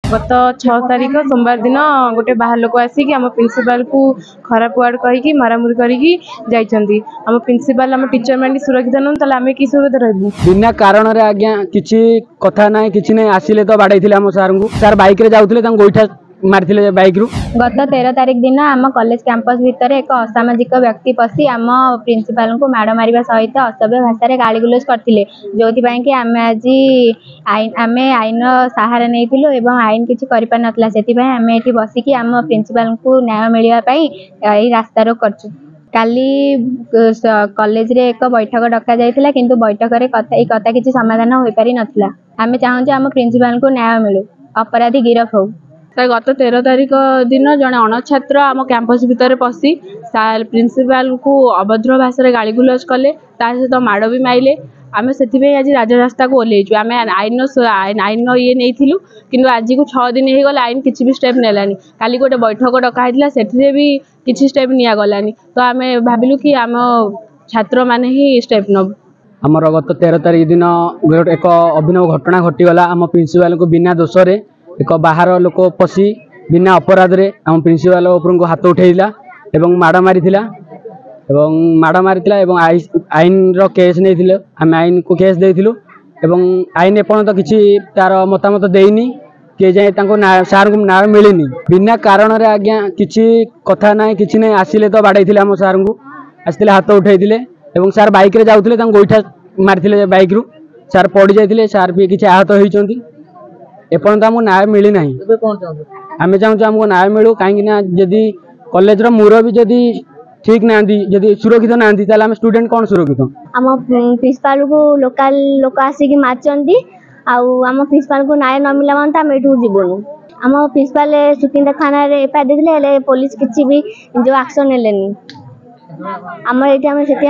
गत 6 तारिख सोमवार दिन गोटे बाहर लोक आसिक आम प्रिंसिपाल को खराब वार्ड कहीकि मारामुरी करके जाइछंती। आम प्रिंसिपाल आम टीचर मैंने सुरक्षित नुँ ताले आम कि सुरक्षित रहबू। बिना कारण रे आज्ञा किछि कथा ना किछि नै आसिले तो बाड़ाइथिले आम सार को। सार बाइक रे जाउथिले तां गोइठा मारथिले बाइक रु। गत 13 तारिख दिन आम कॉलेज कैंपस भितर एक असामाजिक व्यक्ति पशि आम प्रिंसिपाल को माड़ मारिबा सहित असभ्य भाषा गालीगुलज करथिले, जोथि पई कि आमे आज आईन सहारा नैथिलु एवं आईन किछि करि पार नथला। सेति पई आमे एठी बसिकी आम प्रिंसिपाल को न्याय मिलिबा पई एही रास्ता रोक करछु। काली कॉलेज रे एक बैठक डका जाइथिला, किंतु बैठक रे कथा किछि समाधान होई पारि नथला। आमे चाहू जे आम प्रिंसिपाल को न्याय मिलु, अपराधी गिरफ हो। गत 13 तारिख दिन जड़े अणछात्र आम कैंपस भितर पशि प्रिंसिपाल को अभद्र भाषा गालीगुलज कले, सहित माड़ भी माइले। आम से आज राजरास्ता को ओह्लैचु। आम आईन ये नहीं किंतु आज को 6 दिन हो गला आईन किसी भी स्टेप नेलानी। काली गोटे बैठक डकाई से भी किसी स्टेप निगलानी, तो आम भाविलु कि आम छात्र माने ही स्टेप नब। आमर गत 13 तारिख दिन एक अभिनव घटना घटीगला। आम प्रिंसिपाल को बिना दोष एक बाहर लोक पशि बिना अपराध रे आम प्रिंसिपाल को हाथ उठेला एवं माड़ मारिथिला एवं आईन रो केस नहीं आम आईन को केस देइथिलु एवं आईन एपर्यंत किछि तार मतामत देइनी के जाए सार को न्याय मिलनी। बिना कारण रे आज्ञा किछि कथा ना किछि नै आसिले तो बाड़ाइथिले आम सार को आसिले हाथ उठेइथिले एवं सार बाइक रे जाउथिले तां गोइठा मारथिले बाइक रु। सार पड़ी जाइथिले, सार भी किछि आहत होइचंती। एपर्यंत आमको न्याय मिली ना। आम चाहूँ आमको न्याय मिलू कहीं जदि कॉलेज मुरबी जदि ठीक ना जदि सुरक्षित ना आम स्टूडेंट कौन सुरक्षित। आम प्रिंसिपाल को लोकाल लोक आसिक मारचंती आम प्रिंसिपाल को न्याय न मिला मानते आम एठू जीवनु। आम प्रिंसिपाल सुकिंदा थाना रे एफआईआर देथिले, पुलिस किछि भी जो एक्शन नेलेनी। आम ये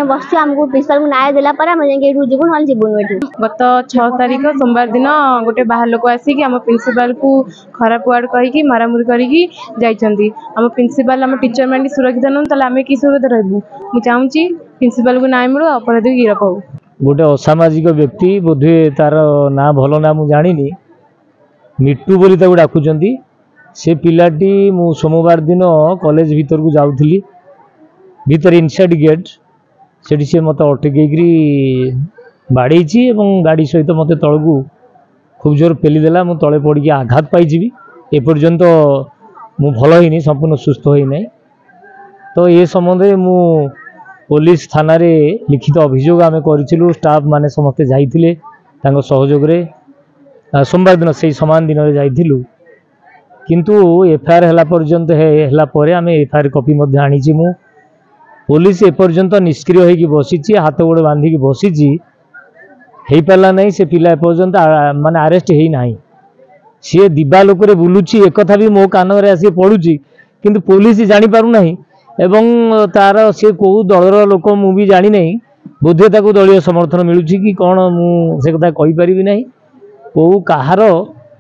बस आमको प्रिंसिपाल को न्याय देला पर आम जाइए जीवु ना जीवनु। एठू गत 6 तारिख सोमवार दिन गोटे बाहर लोक आसिक आम प्रिंसिपाल को खराब वार्ड कहीकि मारामुरी करके जाइछंती। आम प्रिंसिपाल आम टीचर मैंने सुरक्षित नुँ ताले आम कि सुरक्षित रहबू। मु चाहूँची प्रिंसिपाल को न्याय मिलू, अपराधी गिरफ हो। गोटे असामाजिक व्यक्ति बोधे तार ना भल ना मु जानिनी मिट्टू बोली ताको डाकुचंती। से पिलाटी मु सोमवार दिन कॉलेज भीतर को जाउथली, भीतर इनसाइड गेट सेठी से मत अटकैकरी बाड़ेची एवं गाड़ी सहित मत तलू खूब जोर पेलीदेला। मु तले पड़ी आघात पाई एपर्यंत मु भल ही संपूर्ण सुस्थ होना। तो ये संबंध मु पुलिस थाना रे लिखित अभियोग आम करूँ। स्टाफ माने समस्ते जाइथिले तांको सहयोग रे सोमवार दिन से समान दिन में जाइथिलु, किंतु एफआईआर हला पर्यंत हला परे आम एफआईआर कॉपी मध्य आनीची। मु पुलिस एपर्यंत निष्क्रिय होगी बसी, हाथ गोड़ बांधिकी बसी हो पारा ना। से पिला एपर्यंत माने आरेस्ट है ना। सी दिबा लोक बुलूची एक भी मो कान में आसी पड़ुची, किंतु पुलिस जानी पारु नाही एवं तार सी कौ दलर लोक मु भी जानी नहीं। बोधे ताकू दलीय समर्थन मिलूची कि कौन मु से कथा कहि परिबि नाही। कौ कहार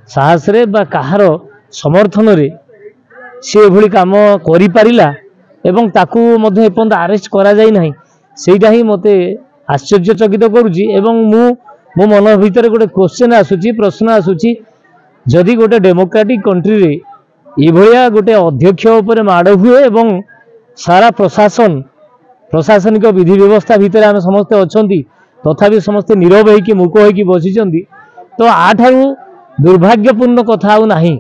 साहस रे बा कहार समर्थन रे सी एभली काम करि पारिला एवं ताकू मध्य एपर्यंत आरेस्ट करा जाई नाही। सेटा ही मते आश्चर्यचकित करुची। एवं मो मन भीतर गोटे क्वेश्चन आसुची, प्रश्न आसुची, जदि गोटे डेमोक्रेटिक कंट्री रे इभलिया गोटे अध्यक्ष उपर माड़ हुए एवं सारा प्रशासनिक विधि व्यवस्था भितर आम समस्ते अछंती, तथापि समस्ते नीरव होइकी मूक होइकी बसिचंती, तो आठारू दुर्भाग्यपूर्ण कथा आउ नाही।